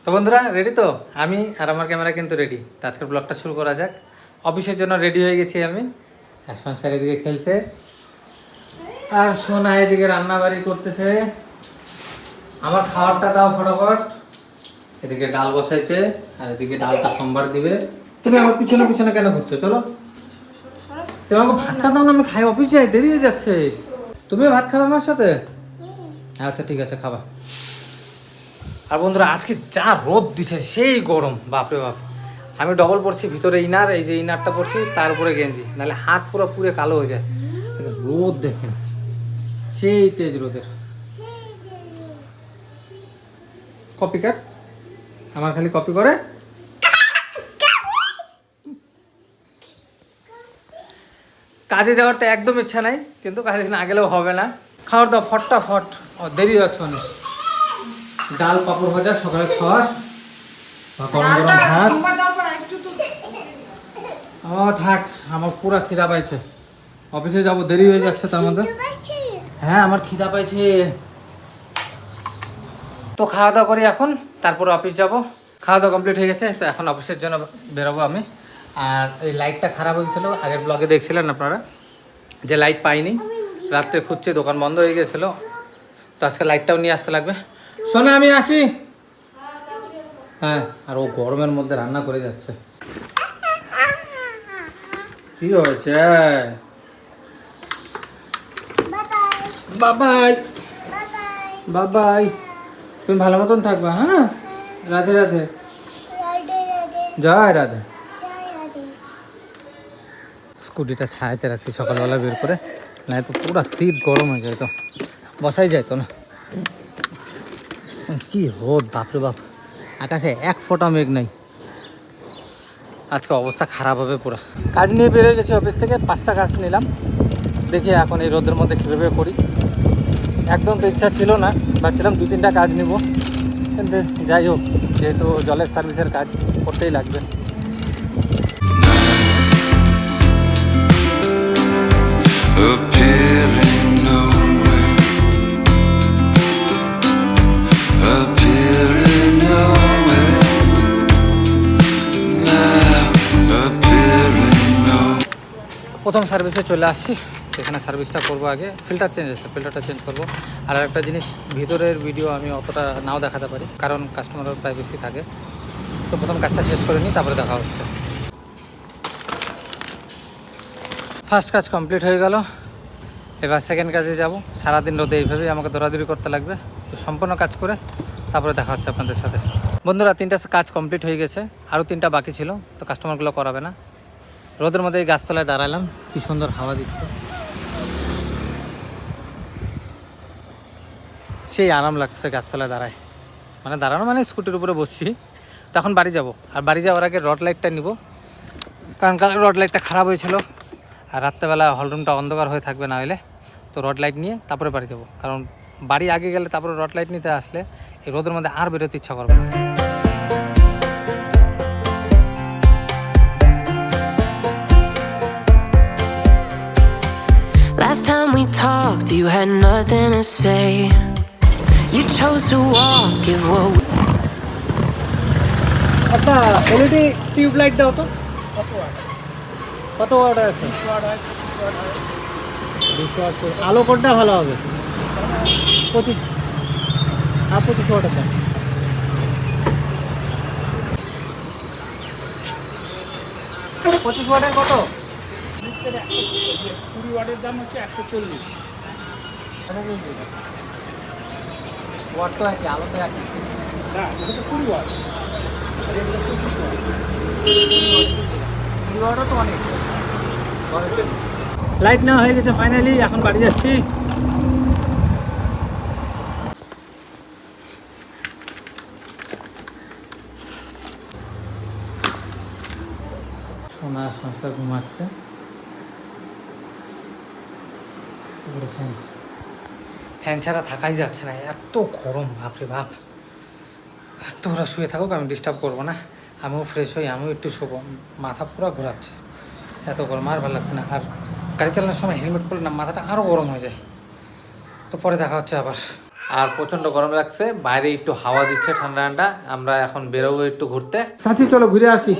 তো বন্ধুরা রেডি তো? আমি আর আমার ক্যামেরা কিন্তু রেডি। তো আজকের ব্লগটা শুরু করা যাক। অফিসের জন্য রেডি হয়ে গেছি আমি। আর সংসার এদিকে খেলছে, আর সোনা এদিকে রান্নাবাড়ি করতেছে। আমার খাবারটা দাও ফটাফট। এদিকে ডাল বসাইছে, আর এদিকে ডালটা সোমবার দিবে। তুমি আমার পিছনে পিছনে কেন ঘুরছো? চলো, তুমি আমাকে ভাতটা দাও না, আমি খাই, অফিসে দেরি হয়ে যাচ্ছে। তুমি ভাত খাবে আমার সাথে? আচ্ছা ঠিক আছে, খাবা। আর বন্ধুরা আজকে যা রোদ দিছে, সেই গরম, বাপরে বাপ। আমি ডবল পরছি, ভিতরে ইনার, এই যে ইনারটা পরছি, তার উপরে গেঞ্জি, নাহলে হাত পুরো পুরে কালো হয়ে যায়। রোদ দেখেন, সেই তেজ রোদের। কপি কাট, আমার খালি কপি করে। কাজে যাওয়ার তো একদম ইচ্ছা নাই, কিন্তু কাজে না গেলেও হবে না। খাওয়ার দাও ফটাফট, দেরি যাচ্ছে অনেক। ডাল পাপড় ভাজা সকালে খাওয়ার, গরম গরম ভাত। ও থাক, আমার পুরা খিদা পাইছে, অফিসে যাব, দেরি হয়ে যাচ্ছে। তার মধ্যে হ্যাঁ আমার খিদা পাইছে। তো খাওয়া দাওয়া করি এখন, তারপর অফিস যাব। খাওয়া দাওয়া কমপ্লিট হয়ে গেছে, তো এখন অফিসের জন্য বেরোবো আমি। আর এই লাইটটা খারাপ হয়েছিল, আগের ব্লগে দেখছিলেন আপনারা যে লাইট পাইনি, রাত্রে খুঁজছে, দোকান বন্ধ হয়ে গেছিলো। তো আজকে লাইটটাও নিয়ে আসতে লাগবে। শোনো আমি আসি। হ্যাঁ, আর ও গরমের মধ্যে রান্না করে যাচ্ছে। কি হয়েছে? বাবাই বাবাই, তুমি ভালো মতন থাকবা। হ্যাঁ, রাধে রাধে। জয় রাধে। স্কুটিটা ছায়াতে রাখছি সকালবেলা বের করে, না তো পুরো শীত গরম হয়ে যায়, তো বসাই যায় তো না। কি রোদ, বাপরে বাপ, আকাশে এক ফোঁটা মেঘ নাই। আজকে অবস্থা খারাপ হবে পুরো। কাজ নিয়ে বেরিয়ে গেছি অফিস থেকে, 5টা কাজ নিলাম। দেখি এখন এই রোদের মধ্যে কীভাবে করি। একদম তো ইচ্ছা ছিল না, ভাবছিলাম 2-3টা কাজ নিব, কিন্তু যাই হোক, যেহেতু জলের সার্ভিসের কাজ করতেই লাগবে। প্রথম সার্ভিসে চলে আসছি, এখানে সার্ভিসটা করবো। আগে ফিল্টার চেঞ্জ আছে, ফিল্টারটা চেঞ্জ করবো। আর একটা জিনিস, ভিতরের ভিডিও আমি অতটা নাও দেখাতে পারি, কারণ কাস্টমারের প্রায় বেশি থাকে। তো প্রথম কাজটা শেষ করে নিই, তারপরে দেখা হচ্ছে। ফার্স্ট কাজ কমপ্লিট হয়ে গেল, এবার সেকেন্ড কাজে যাব। সারাদিন রোদে এইভাবেই আমাকে দৌড়াদৌড়ি করতে লাগবে। তো সম্পূর্ণ কাজ করে তারপরে দেখা হচ্ছে আপনাদের সাথে। বন্ধুরা 3টা কাজ কমপ্লিট হয়ে গেছে, আরও 3টা বাকি ছিল, তো কাস্টমারগুলো করাবে না। রোদের মধ্যে এই গাছতলায় দাঁড়ালাম, কি সুন্দর হাওয়া দিচ্ছে, সেই আরাম লাগছে গাছতলায় দাঁড়ায়। মানে দাঁড়ানো মানে স্কুটির উপরে বসছি। তখন বাড়ি যাব, আর বাড়ি যাওয়ার আগে রড লাইটটা নিব, কারণ কাল রড লাইটটা খারাপ হয়েছিল, আর রাত্রেবেলা হলরুমটা অন্ধকার হয়ে থাকবে না হলে। তো রড লাইট নিয়ে তারপরে বাড়ি যাব, কারণ বাড়ি আগে গেলে তারপরে রড লাইট নিতে আসলে এই রোদের মধ্যে আর বেরোতে ইচ্ছা করবে না। Last time we talked, you had nothing to say. You chose to walk, give what আচ্ছা, এলইডি টিউব লাইট দাও তো। কত ওয়াট আছে? 200 ওয়াট। আলো কোনটা ভালো হবে? 25 ওয়াটের দাম। 25 ওয়াটের কত? 20 ওয়াটের দাম হচ্ছে 140। ওয়াট তো আছে, আলো তো আছে না, এটা তো 20 ওয়াট, আর এটা 25 ওয়াট। 20 ওয়াটও তো অনেক। লাইট নেওয়া হয়ে গেছে ফাইনালি, এখন বাড়ি যাচ্ছি। সোনা সংস্কার ঘুমাচ্ছে, ফ্যান ছাড়া থাকাই যাচ্ছে না, এত গরম, বাপরে বাপ। তোরা শুয়ে থাকুক, আমি ডিস্টার্ব করবো না, আমিও ফ্রেশ হই, আমিও একটু শোবো। মাথা পুরো ঘোরাচ্ছে, এত গরম আর ভালো লাগছে না। আর গাড়ি চালানোর সময় হেলমেট পরলে না মাথাটা আরও গরম হয়ে যায়। তো পরে দেখা হচ্ছে আবার। আর প্রচন্ড গরম লাগছে, বাইরে একটু হাওয়া দিচ্ছে ঠান্ডা ঠান্ডা। আমরা এখন বেরোবো একটু ঘুরতে। চাচি চলো ঘুরে আসি,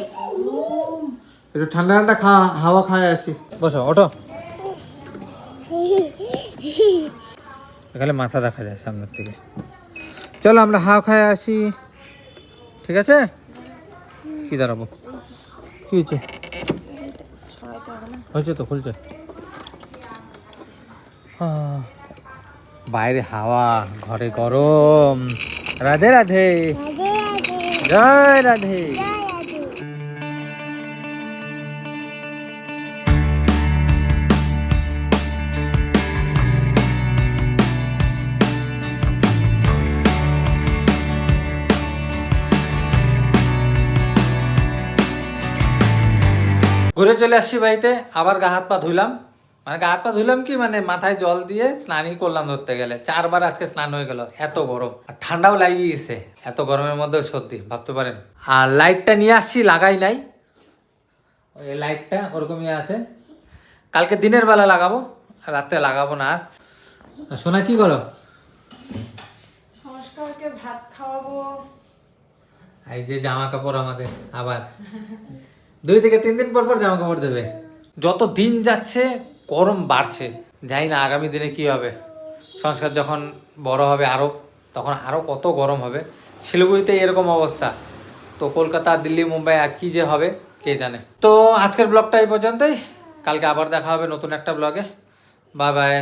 একটু ঠান্ডা ঠান্ডা হাওয়া খায় আসি। বসো, ওঠো। এখানে মাথা দেখা যায় সামনের থেকে। চলো আমরা হাওয়া খায় আসি, ঠিক আছে? কি দাঁড়াবো, কি হয়েছে? হয়েছে তো, খুলছে। বাইরে হাওয়া, ঘরে গরম। রাধে রাধে, জয় রাধে। ঘুরে চলে আসছি বাড়িতে, আবার গা হাত পা ধুইলাম। মানে গা হাত পা ধুইলাম কি, মানে মাথায় জল দিয়ে স্নানই করলাম ধরতে গেলে। 4 বার আজকে স্নান হয়ে গেল, এত গরম। আর ঠান্ডাও লাগিয়ে গেছে, এত গরমের মধ্যেও সত্যি ভাবতে পারেন। আর লাইটটা নিয়ে আসছি, লাগাই নাই। ওই লাইটটা ওরকমই আছে, কালকে দিনের বেলা লাগাবো, রাতে লাগাবো না। আর সোনা কি করো? সংস্কারকে ভাত খাওয়াবো। এই যে জামা কাপড় আমাদের আবার 2 থেকে 3 দিন পর পর জামা কাপড় দেবে। যত দিন যাচ্ছে গরম বাড়ছে, জানি না আগামী দিনে কি হবে। সংস্কার যখন বড় হবে আরো, তখন আরো কত গরম হবে। শিলিগুড়িতে এরকম অবস্থা, তো কলকাতা, দিল্লি, মুম্বাই আর কি যে হবে কে জানে। তো আজকের ব্লগটা এই পর্যন্তই, কালকে আবার দেখা হবে নতুন একটা ব্লগে। Bye bye.